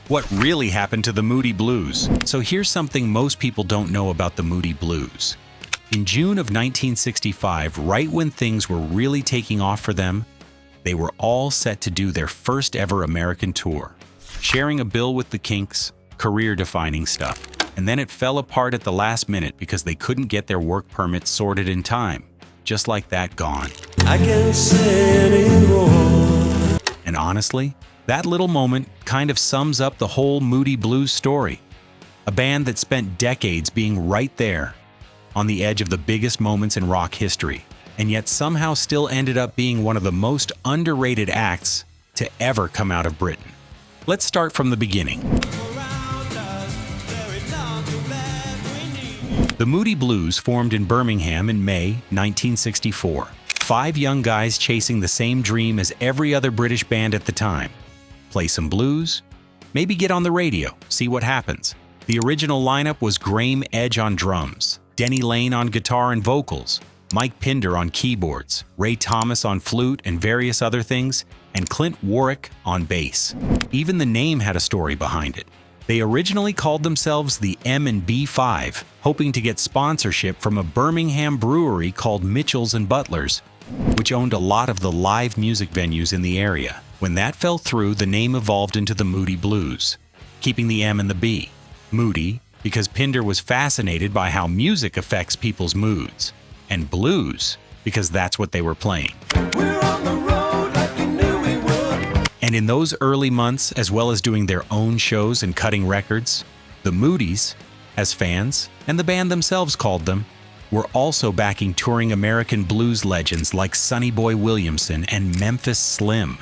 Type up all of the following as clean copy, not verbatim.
What really happened to the Moody Blues? So here's something most people don't know about the Moody Blues. In June of 1965, right when things were really taking off for them, they were all set to do their first ever American tour, sharing a bill with the Kinks, career-defining stuff. And then it fell apart at the last minute because they couldn't get their work permits sorted in time. Just like that, gone. I can't say anymore. And honestly, that little moment kind of sums up the whole Moody Blues story. A band that spent decades being right there, on the edge of the biggest moments in rock history, and yet somehow still ended up being one of the most underrated acts to ever come out of Britain. Let's start from the beginning. The Moody Blues formed in Birmingham in May 1964. 5 young guys chasing the same dream as every other British band at the time. Play some blues, maybe get on the radio, see what happens. The original lineup was Graham Edge on drums, Denny Lane on guitar and vocals, Mike Pinder on keyboards, Ray Thomas on flute and various other things, and Clint Warwick on bass. Even the name had a story behind it. They originally called themselves the M&B 5, hoping to get sponsorship from a Birmingham brewery called Mitchells and Butlers, which owned a lot of the live music venues in the area. When that fell through, the name evolved into the Moody Blues, keeping the M and the B. Moody, because Pinder was fascinated by how music affects people's moods, and blues, because that's what they were playing. We're on the road like you knew we would. And in those early months, as well as doing their own shows and cutting records, the Moodies, as fans, and the band themselves called them, were also backing touring American blues legends like Sonny Boy Williamson and Memphis Slim.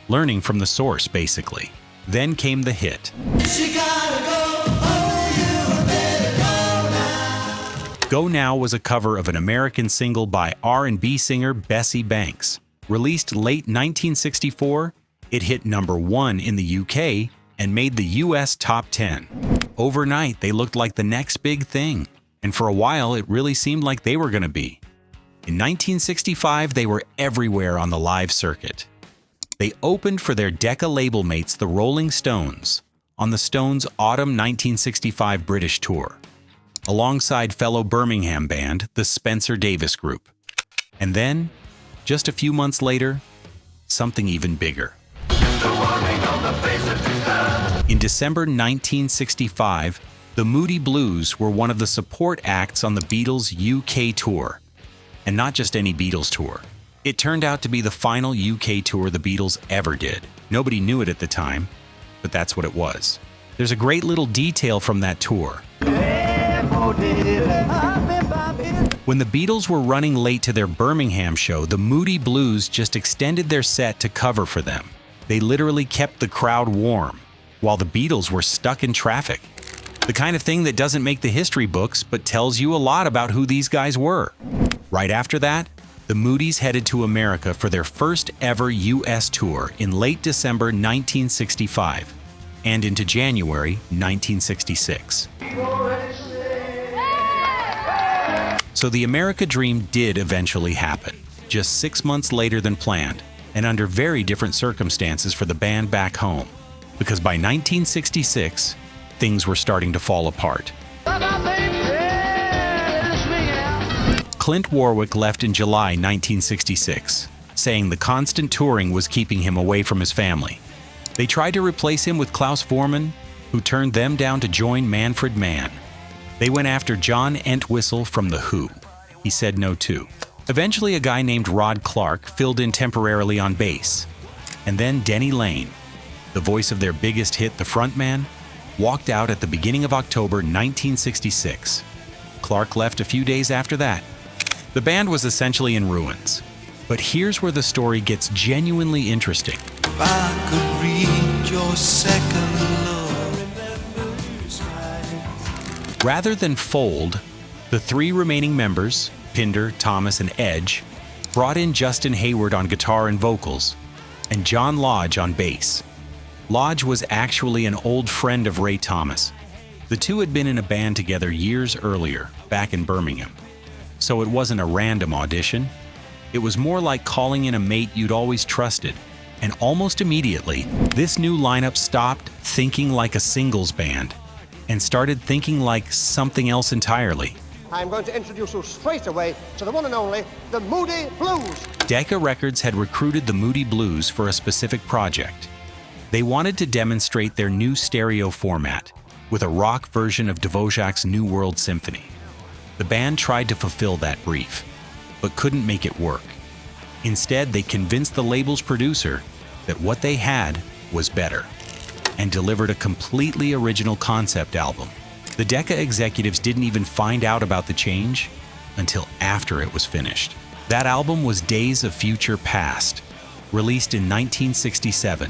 Learning from the source, basically. Then came the hit. She gotta go, oh, you better go now. Go Now was a cover of an American single by R&B singer Bessie Banks. Released late 1964, it hit #1 in the UK and made the US top 10. Overnight, they looked like the next big thing, and for a while it really seemed like they were going to be. In 1965, they were everywhere on the live circuit. They opened for their Decca label mates, the Rolling Stones, on the Stones' Autumn 1965 British tour, alongside fellow Birmingham band, the Spencer Davis Group. And then, just a few months later, something even bigger. In December 1965, the Moody Blues were one of the support acts on the Beatles' UK tour. And not just any Beatles tour. It turned out to be the final UK tour the Beatles ever did. Nobody knew it at the time, but that's what it was. There's a great little detail from that tour. When the Beatles were running late to their Birmingham show, the Moody Blues just extended their set to cover for them. They literally kept the crowd warm, while the Beatles were stuck in traffic. The kind of thing that doesn't make the history books, but tells you a lot about who these guys were. Right after that, the Moodies headed to America for their first ever US tour in late December 1965 and into January 1966. So the America dream did eventually happen, just 6 months later than planned, and under very different circumstances for the band back home, because by 1966, things were starting to fall apart. Clint Warwick left in July 1966, saying the constant touring was keeping him away from his family. They tried to replace him with Klaus Voormann, who turned them down to join Manfred Mann. They went after John Entwistle from The Who. He said no too. Eventually, a guy named Rod Clark filled in temporarily on bass. And then Denny Lane, the voice of their biggest hit, The Frontman, walked out at the beginning of October 1966. Clark left a few days after that. The band was essentially in ruins. But here's where the story gets genuinely interesting. If I could read your second love. Rather than fold, the 3 remaining members, Pinder, Thomas, and Edge, brought in Justin Hayward on guitar and vocals, and John Lodge on bass. Lodge was actually an old friend of Ray Thomas. The two had been in a band together years earlier, back in Birmingham. So it wasn't a random audition. It was more like calling in a mate you'd always trusted, And almost immediately, this new lineup stopped thinking like a singles band and started thinking like something else entirely. I'm going to introduce you straight away to the one and only, the Moody Blues. Decca Records had recruited the Moody Blues for a specific project. They wanted to demonstrate their new stereo format with a rock version of Dvořák's New World Symphony. The band tried to fulfill that brief, but couldn't make it work. Instead, they convinced the label's producer that what they had was better and delivered a completely original concept album. The Decca executives didn't even find out about the change until after it was finished. That album was Days of Future Past, released in 1967.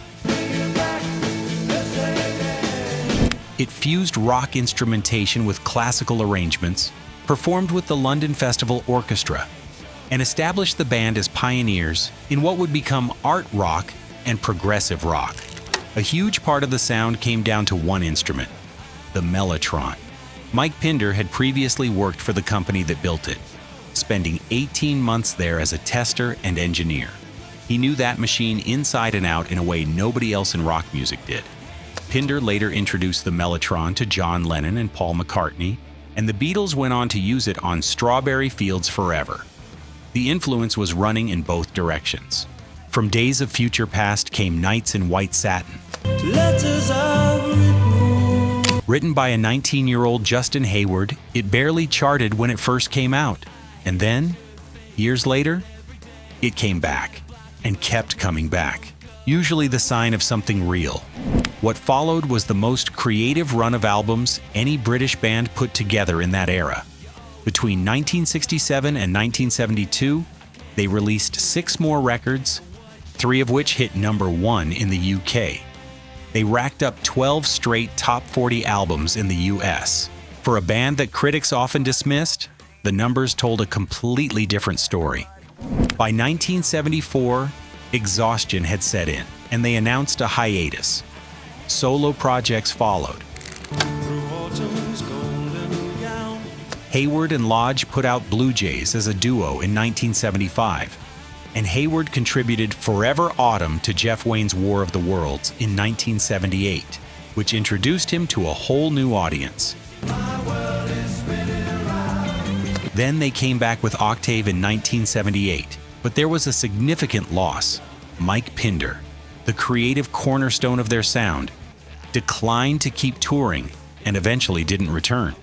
It fused rock instrumentation with classical arrangements, performed with the London Festival Orchestra, and established the band as pioneers in what would become art rock and progressive rock. A huge part of the sound came down to one instrument, the mellotron. Mike Pinder had previously worked for the company that built it, spending 18 months there as a tester and engineer. He knew that machine inside and out in a way nobody else in rock music did. Pinder later introduced the mellotron to John Lennon and Paul McCartney, and the Beatles went on to use it on Strawberry Fields Forever. The influence was running in both directions. From Days of Future Past came Nights in White Satin. Letters are Written by a 19-year-old Justin Hayward, it barely charted when it first came out. And then, years later, it came back and kept coming back, usually the sign of something real. What followed was the most creative run of albums any British band put together in that era. Between 1967 and 1972, they released 6 more records, 3 of which hit #1 in the UK. They racked up 12 straight top 40 albums in the US. For a band that critics often dismissed, the numbers told a completely different story. By 1974, exhaustion had set in, and they announced a hiatus. Solo projects followed. Hayward and Lodge put out Blue Jays as a duo in 1975, and Hayward contributed Forever Autumn to Jeff Wayne's War of the Worlds in 1978, which introduced him to a whole new audience. Then they came back with Octave in 1978, but there was a significant loss. Mike Pinder, the creative cornerstone of their sound, declined to keep touring and eventually didn't return.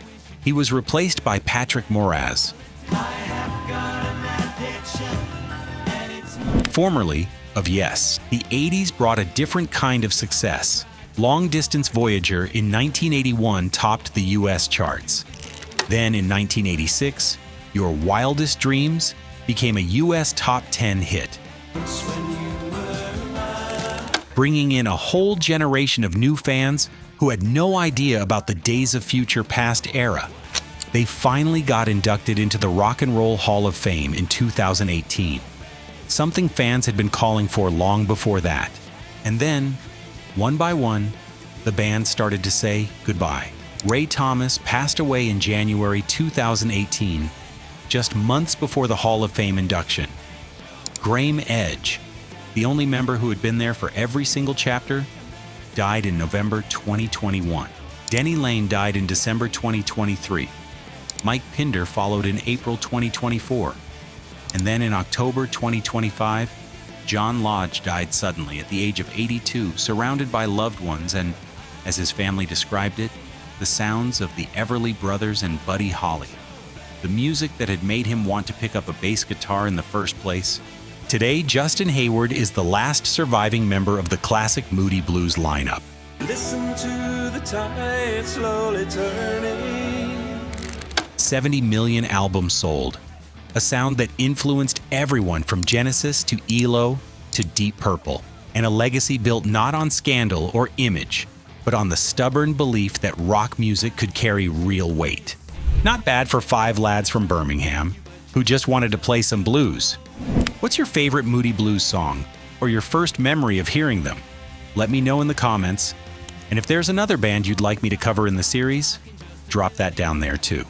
He was replaced by Patrick Moraz, formerly of Yes. The 80s brought a different kind of success. Long Distance Voyager in 1981 topped the US charts. Then in 1986, Your Wildest Dreams became a US top 10 hit, bringing in a whole generation of new fans who had no idea about the Days of Future Past era. They finally got inducted into the Rock and Roll Hall of Fame in 2018. Something fans had been calling for long before that. And then, one by one, the band started to say goodbye. Ray Thomas passed away in January 2018, just months before the Hall of Fame induction. Graeme Edge, the only member who had been there for every single chapter, died in November 2021. Denny Laine died in December 2023. Mike Pinder followed in April 2024. And then in October 2025, John Lodge died suddenly at the age of 82, surrounded by loved ones and, as his family described it, the sounds of the Everly Brothers and Buddy Holly. The music that had made him want to pick up a bass guitar in the first place. Today, Justin Hayward is the last surviving member of the classic Moody Blues lineup. Listen to the tide slowly turning. 70 million albums sold. A sound that influenced everyone from Genesis to ELO to Deep Purple. And a legacy built not on scandal or image, but on the stubborn belief that rock music could carry real weight. Not bad for 5 lads from Birmingham who just wanted to play some blues. What's your favorite Moody Blues song, or your first memory of hearing them? Let me know in the comments. And if there's another band you'd like me to cover in the series, drop that down there too.